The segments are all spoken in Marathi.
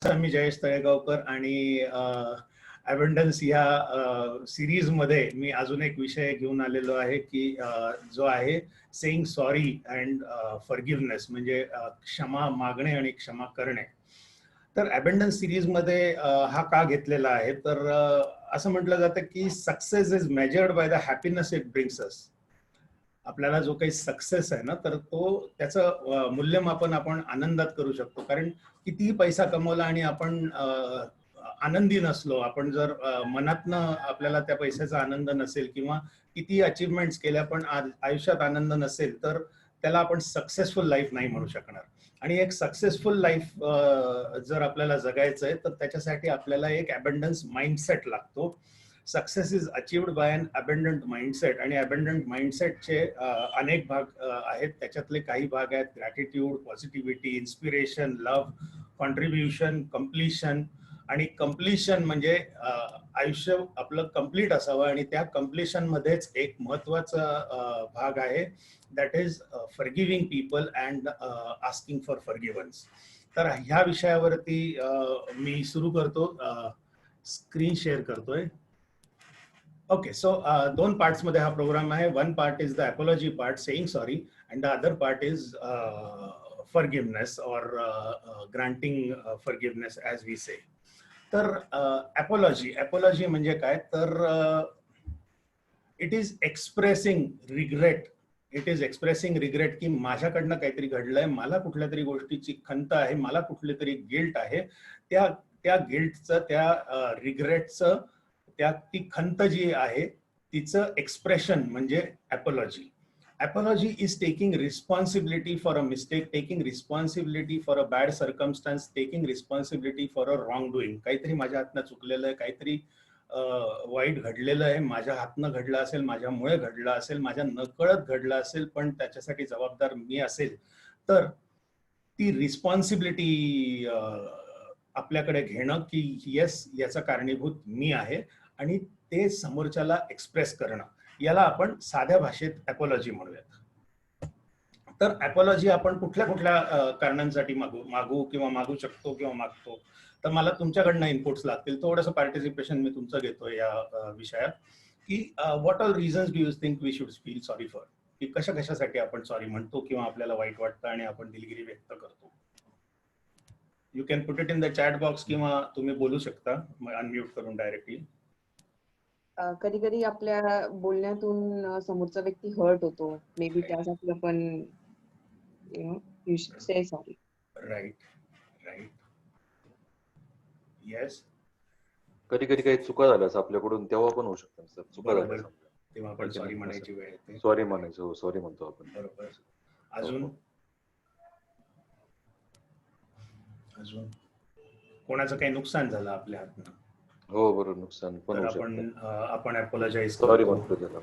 मी जयेश तळेगावकर आणि अबंडन्स या सिरीज मध्ये मी अजून एक विषय घेऊन आलेलो आहे की जो आहे सेइंग सॉरी अँड फॉरगिव्हनेस, म्हणजे क्षमा मागणे आणि क्षमा करणे. तर अबंडन्स सिरीज मध्ये हा का घेतलेला आहे, तर असं म्हटलं जातं की success is measured by the happiness it brings us. आपल्याला जो काही सक्सेस आहे ना, तर तो त्याचं मूल्यमापन आपण आनंदात करू शकतो. कारण कितीही पैसा कमवला आणि आपण आनंदी नसलो, आपण जर मनातनं आपल्याला त्या पैशाचा आनंद नसेल किंवा किती अचीवमेंट्स केल्या पण आयुष्यात आनंद नसेल, तर त्याला आपण सक्सेसफुल लाईफ नाही म्हणू शकणार. आणि एक सक्सेसफुल लाईफ जर आपल्याला जगायचं आहे, तर त्याच्यासाठी आपल्याला एक अबंडन्स माइंडसेट लागतो. Success is achieved by an abundant mindset. आणि अबंडंट माइंडसेटचे अनेक भाग आहेत. त्याच्यातले काही भाग आहेत gratitude, positivity, inspiration, love, contribution, accomplishment. आणि कम्प्लिशन म्हणजे आयुष्य आपलं कम्प्लीट असावं, आणि त्या कम्प्लिशन मध्येच एक महत्वाचा भाग आहे, that is forgiving people and asking for forgiveness. तर ह्या विषयावरती मी सुरू करतो. स्क्रीन शेअर करतोय. ओके, सो दोन पार्ट्स मध्ये हा प्रोग्राम आहे. One part is the apology part, saying sorry, and the other part is forgiveness or granting forgiveness as we say. तर अपॉलॉजी म्हणजे काय, तर it is expressing regret. It is expressing regret की माझ्याकडनं काहीतरी घडलंय, मला कुठल्या तरी गोष्टीची खंत आहे, मला कुठली तरी गिल्ट आहे. त्या गिल्टचं, त्या रिग्रेटचं, ती खंत जी आहे तिचं एक्सप्रेशन म्हणजे apology. Apology is taking responsibility for a mistake, taking responsibility for a bad circumstance, taking responsibility for a wrongdoing. काहीतरी माझ्या हातनं चुकलेलं आहे, काहीतरी वाईट घडलेलं आहे, माझ्या हातनं घडलं असेल, माझ्यामुळे घडलं असेल, माझ्या नकळत घडलं असेल, पण त्याच्यासाठी जबाबदार मी असेल, तर ती रिस्पॉन्सिबिलिटी आपल्याकडे घेणं की येस, याचा कारणीभूत मी आहे, आणि ते समोरच्याला एक्सप्रेस करणं, याला आपण साध्या भाषेत अपॉलॉजी म्हणूयात. तर अपॉलॉजी आपण कुठल्या कुठल्या कारणांसाठी मागू शकतो किंवा मागतो. तर मला तुमच्याकडनं इनपुट्स लागतील. थोडंसं पार्टिसिपेशन मी तुमचं घेतोय या विषयात, की what are reasons do you think we should feel sorry for, की कशासाठी आपण सॉरी म्हणतो किंवा आपल्याला वाईट वाटतं आणि आपण दिलगिरी व्यक्त करतो. You can put it in the chat box किंवा तुम्ही बोलू शकता अनम्यूट करून डायरेक्टली. कधी कधी आपल्या बोलण्यातून समोरचा व्यक्ती हर्ट होतो, मे बी त्यासाठी आपण you should say sorry. Right. Yes, कधी काही चुका झाल्यास आपल्याकडून तेव्हा पण होऊ शकतात सर. चुका झाल्या तेव्हा आपण सॉरी म्हणायची वेळ येते. सॉरी म्हणायचं, हो सॉरी म्हणतो आपण. बरोबर. अजून कोणाचं काही नुकसान झालं आपल्या हातनं, हो बरोबर, नुकसान पण तर होऊ शकतं. आपण अपॉलॉजाइज सॉरी म्हणतो त्याला.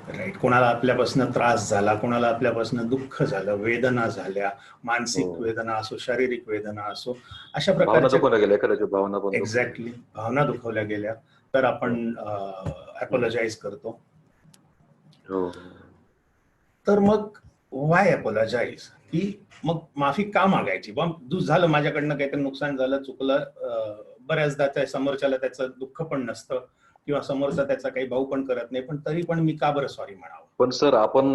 राईट. कोणाला आपल्यापासून त्रास झाला, कोणाला आपल्यापासून दुःख झालं, वेदना झाल्या, मानसिक वेदना असो, शारीरिक वेदना असो, अशा प्रकारच्या भावना एक्झॅक्टली भावना दुखवल्या गेल्या, तर आपण अपॉलॉजाइज करतो. तर मग वाय अपॉलॉजाइज, की मग माफी का मागायची? झालं माझ्याकडनं काहीतरी नुकसान झालं, चुकलं, बऱ्याचदा त्या समोरच्याला त्याचं दुःख पण नसतं किंवा समोरचा त्याचा काही भाऊ पण करत नाही, पण तरी पण मी का बरं सॉरी म्हणावं? पण सर आपण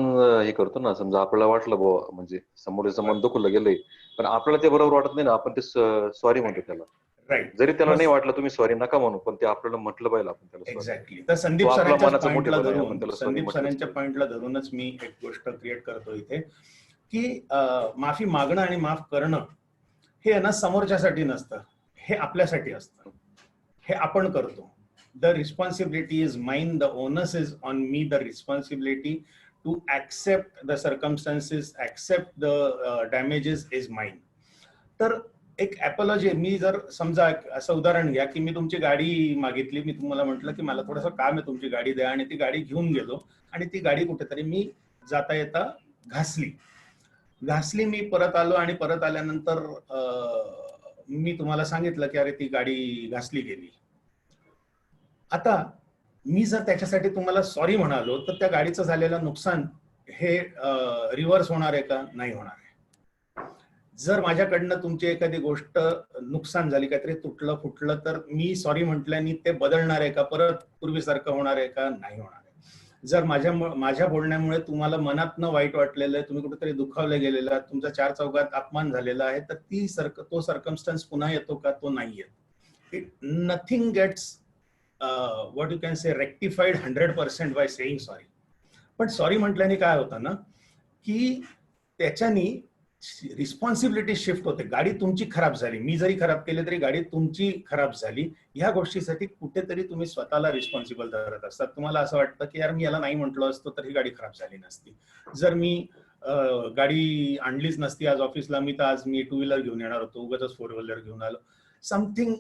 हे करतो ना, समजा आपल्याला वाटलं बुवा म्हणजे समोरचं मन दुखलं गेलंय, पण आपल्याला ते बरोबर वाटत नाही ना, आपण ते सॉरी म्हणतो त्याला. राईट. जरी त्याला नाही वाटलं तुम्ही सॉरी नका म्हणू, पण ते आपल्याला म्हटलं पाहिजे आपण त्याला. एक्झॅक्टली. तर संदीप सरांच्या पॉइंटला धरूनच मी एक गोष्ट क्रिएट करतो इथे, की माफी मागणं आणि माफ करणं हे ना समोरच्यासाठी नसतं, हे आपल्यासाठी असतं, हे आपण करतो. The responsibility is mine, the onus is on me, the responsibility to accept the circumstances, accept the damages is mine. तर एक अपॉलॉजी, मी जर समजा असं उदाहरण घ्या की मी तुमची गाडी मागितली, मी तुम्हाला म्हटलं की मला थोडंसं काम आहे, तुमची गाडी द्या, आणि ती गाडी घेऊन गेलो, आणि ती गाडी कुठेतरी मी जाता येता घासली, मी परत आलो, आणि परत आल्यानंतर मी तुम्हाला सांगितलं की अरे ती गाडी घासली गेली. आता मी जर त्याच्यासाठी तुम्हाला सॉरी म्हणालो, तर त्या गाडीचं झालेलं नुकसान हे रिव्हर्स होणार आहे का? नाही होणार आहे. जर माझ्याकडनं तुमची एखादी गोष्ट नुकसान झाली, काहीतरी तुटलं फुटलं, तर मी सॉरी म्हटल्याने ते बदलणार आहे का, परत पूर्वीसारखं होणार आहे का, नाही होणार आहे. जर माझ्या बोलण्यामुळे तुम्हाला मनातनं वाईट वाटलेलं आहे, तुम्ही कुठेतरी दुखावले गेलेलं आहे, तुमचा 4 चौघात अपमान झालेला आहे, तर तो सर्कमस्टन्स पुन्हा येतो का, तो नाही येत. Nothing gets what you can say rectified 100% by saying sorry. पण सॉरी म्हटल्याने काय होतं ना, की त्याच्यानी रिस्पॉन्सिबिलिटी शिफ्ट होते. गाडी तुमची खराब झाली, मी जरी खराब केली तरी गाडी तुमची खराब झाली, ह्या गोष्टीसाठी कुठेतरी तुम्ही स्वतःला रिस्पॉन्सिबल धरत असतात. तुम्हाला असं वाटतं की यार मी याला नाही म्हटलं असतो तर ही गाडी खराब झाली नसती. जर मी गाडी आणलीच नसती आज ऑफिसला, मी तर आज मी 2 व्हीलर घेऊन येणार होतो, उगाच 4 व्हीलर घेऊन आलो. Something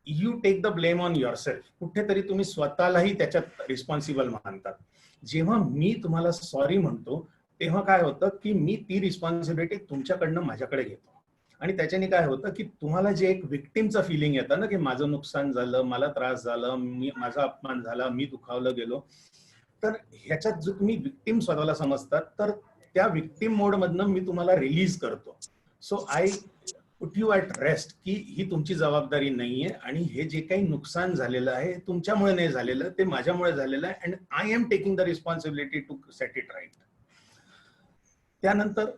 you take the blame on yourself. कुठेतरी तुम्ही स्वतःलाही त्याच्यात रिस्पॉन्सिबल मानतात. जेव्हा मी तुम्हाला सॉरी म्हणतो तेव्हा काय होतं की मी ती रिस्पॉन्सिबिलिटी तुमच्याकडनं माझ्याकडे घेतो, आणि त्याच्याने काय होतं की तुम्हाला जे एक विक्टिमचं फिलिंग येतं ना, की माझं नुकसान झालं, मला त्रास झालं, माझा अपमान झाला, मी दुखावलं गेलो, तर ह्याच्यात जो तुम्ही विक्टिम स्वतःला समजतात, तर त्या विक्टिम मोड मधनं मी तुम्हाला रिलीज करतो. So I put you at rest की ही तुमची जबाबदारी नाहीये, आणि हे जे काही नुकसान झालेलं आहे तुमच्यामुळे नाही झालेलं, ते माझ्यामुळे झालेलं आहे, and I am taking the responsibility to set it right. त्यानंतर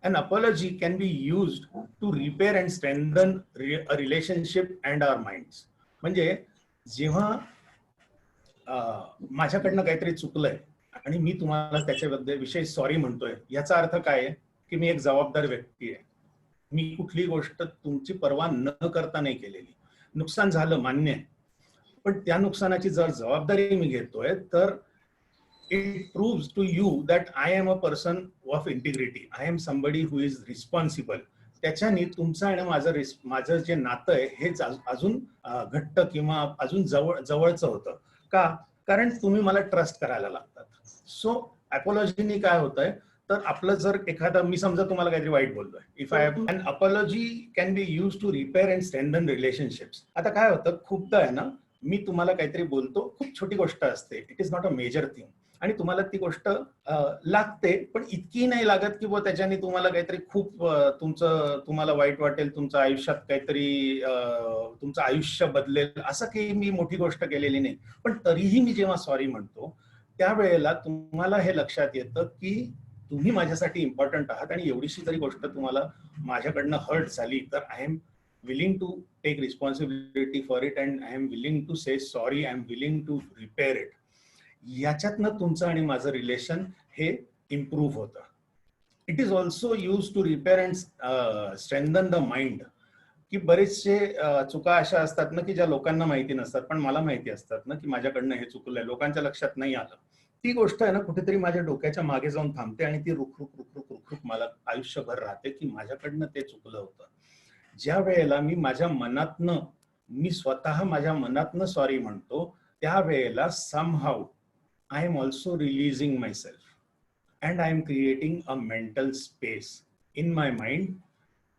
an apology can be used to repair and strengthen a relationship and our minds. म्हणजे जेव्हा माझ्याकडनं काहीतरी चुकलंय आणि मी तुम्हाला त्याच्याबद्दल विषयी सॉरी म्हणतोय, याचा अर्थ काय आहे की मी एक जबाबदार व्यक्ती आहे. मी कुठली गोष्ट तुमची पर्वा न करता नाही केलेली. नुकसान झालं मान्य आहे, पण त्या नुकसानाची जर जबाबदारी मी घेतोय, तर it proves to you that I am a person of integrity. I am somebody who is responsible. त्याच्याने तुमचं आणि माझं जे नातं आहे हे अजून घट्ट किंवा अजून जवळचं होतं. का? कारण तुम्ही मला ट्रस्ट करायला लागतात. सो अपॉलॉजीनी काय होतंय, तर आपलं जर एखादा, मी समजा तुम्हाला काहीतरी वाईट बोललोय, if I an apology can be use to repair and strengthen relationships. आता काय होतं, खूपदा आहे ना, मी तुम्हाला काहीतरी बोलतो, खूप छोटी गोष्ट असते, it is not a major thing, आणि तुम्हाला ती गोष्ट लागते, पण इतकी नाही लागत की त्याच्याने तुम्हाला काहीतरी खूप तुम्हाला वाईट वाटेल, तुमच्या आयुष्यात काहीतरी तुमचं आयुष्य बदलेल, असं काही मी मोठी गोष्ट केलेली नाही. पण तरीही मी जेव्हा सॉरी म्हणतो त्यावेळेला तुम्हाला हे लक्षात येतं की तुम्ही माझ्यासाठी इम्पॉर्टंट आहात, आणि एवढीशी जरी गोष्ट तुम्हाला माझ्याकडनं हर्ट झाली तर I am willing to take responsibility for it, and I am willing to say sorry, I am willing to repair it. याच्यातनं तुमचं आणि माझं रिलेशन हे इम्प्रूव्ह होतं. It is also use to repair and strengthen the mind. की बरेचसे चुका अशा असतात ना की ज्या लोकांना माहिती नसतात, पण मला माहिती असतात ना की माझ्याकडनं हे चुकलंय, लोकांच्या लक्षात नाही आलं. ती गोष्ट आहे ना कुठेतरी माझ्या डोक्याच्या मागे जाऊन थांबते, आणि ती रुखरुख मला आयुष्यभर राहते की माझ्याकडनं ते चुकलं होतं. ज्या वेळेला मी स्वतः माझ्या मनातनं सॉरी म्हणतो, त्यावेळेला somehow I am also releasing myself, and I am creating a mental space in my mind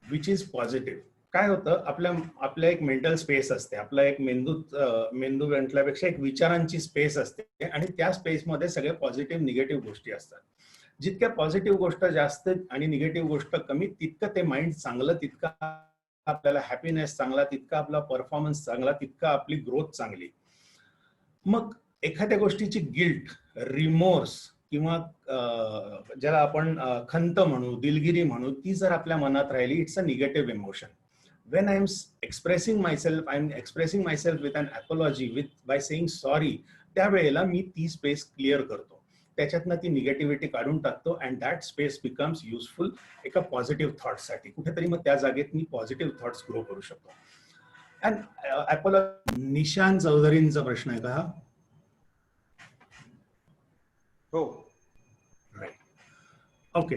which is positive. काय होतं, आपल्या एक मेंटल स्पेस असते, आपला एक मेंदू म्हटल्यापेक्षा एक विचारांची स्पेस असते, आणि त्या स्पेसमध्ये सगळे पॉझिटिव्ह निगेटिव्ह गोष्टी असतात. जितक्या पॉझिटिव्ह गोष्ट जास्त आणि निगेटिव्ह गोष्ट कमी, तितकं ते माइंड चांगलं, तितका आपल्याला हॅपीनेस चांगला, तितका आपला परफॉर्मन्स चांगला, तितका आपली ग्रोथ चांगली. मग एखाद्या गोष्टीची गिल्ट, रिमोर्स किंवा ज्याला आपण खंत म्हणू, दिलगिरी म्हणू, ती जर आपल्या मनात राहिली, it's a negative emotion. when I am expressing myself, I am expressing myself with an apology, by saying sorry, त्यावेळेला मी ती स्पेस क्लिअर करतो, त्याच्यातनं ती निगेटिव्हिटी काढून टाकतो, and that space becomes useful एका पॉझिटिव्ह थॉट्ससाठी. कुठेतरी मग त्या जागेत मी पॉझिटिव्ह थॉट्स ग्रो करू शकतो. अँड निशांत चौधरींचा प्रश्न आहे का? हो, राईट. ओके,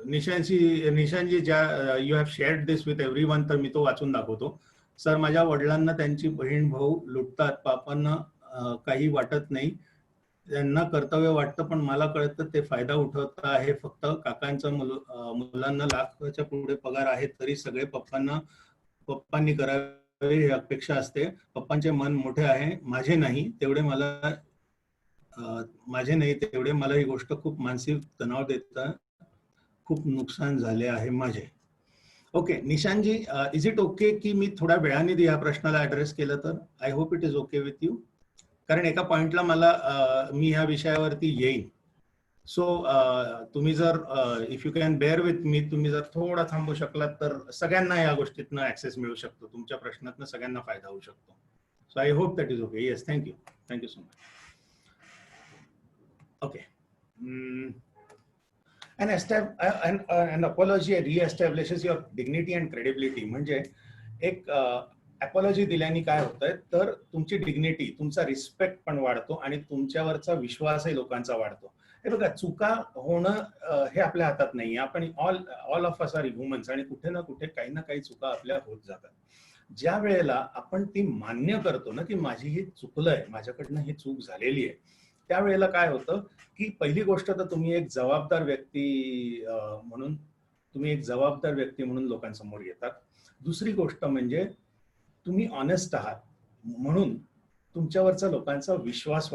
निशांतजी ज्या you have shared this with everyone, तर मी तो वाचून दाखवतो. सर, माझ्या वडिलांना त्यांची बहीण भाऊ लुटतात, पापांना काही वाटत नाही, त्यांना कर्तव्य वाटतं, पण मला कळतं ते फायदा उठवत आहे. फक्त काकांच्या मुलांना लाखाच्या पुढे पगार आहे, तरी सगळे पप्पांनी करावे ही अपेक्षा असते. पप्पांचे मन मोठे आहे, माझे नाही. तेवढे मला ही गोष्ट खूप मानसिक तणाव देतं. खूप नुकसान झाले आहे माझे. ओके, निशांतजी, इज इट ओके की मी थोड्या वेळाने या प्रश्नाला ऍड्रेस केलं तर? I hope it is okay with you. कारण एका पॉइंटला मी ह्या विषयावरती येईन. सो तुम्ही जर if you can bear with me, तुम्ही जर थोडा थांबू शकलात तर सगळ्यांना या गोष्टीतनं ऍक्सेस मिळू शकतो. तुमच्या प्रश्नातनं सगळ्यांना फायदा होऊ शकतो. So I hope that is okay. Yes, thank you so much. Okay. an apology reestablishes your dignity and credibility. म्हणजे एक अपॉलॉजी दिल्याने काय होतंय तर तुमची डिग्निटी, तुमचा रिस्पेक्ट पण वाढतो आणि तुमच्यावरचा विश्वासही लोकांचा वाढतो. हे बघा, चुका होणं हे आपल्या हातात नाही. आपण all of us are humans आणि कुठे ना कुठे काही ना काही चुका आपल्या होत जातात. ज्या वेळेला आपण ती मान्य करतो ना की माझी ही चुकलंय, माझ्याकडनं ही चूक झालेली आहे, त्यावेळेला काय होतं की पहिली गोष्ट तर तुम्ही एक जबाबदार व्यक्ती म्हणून लोकांसमोर येतात. दुसरी गोष्ट म्हणजे तुम्ही ऑनेस्ट आहात म्हणून तुमच्यावरचा लोकांचा विश्वास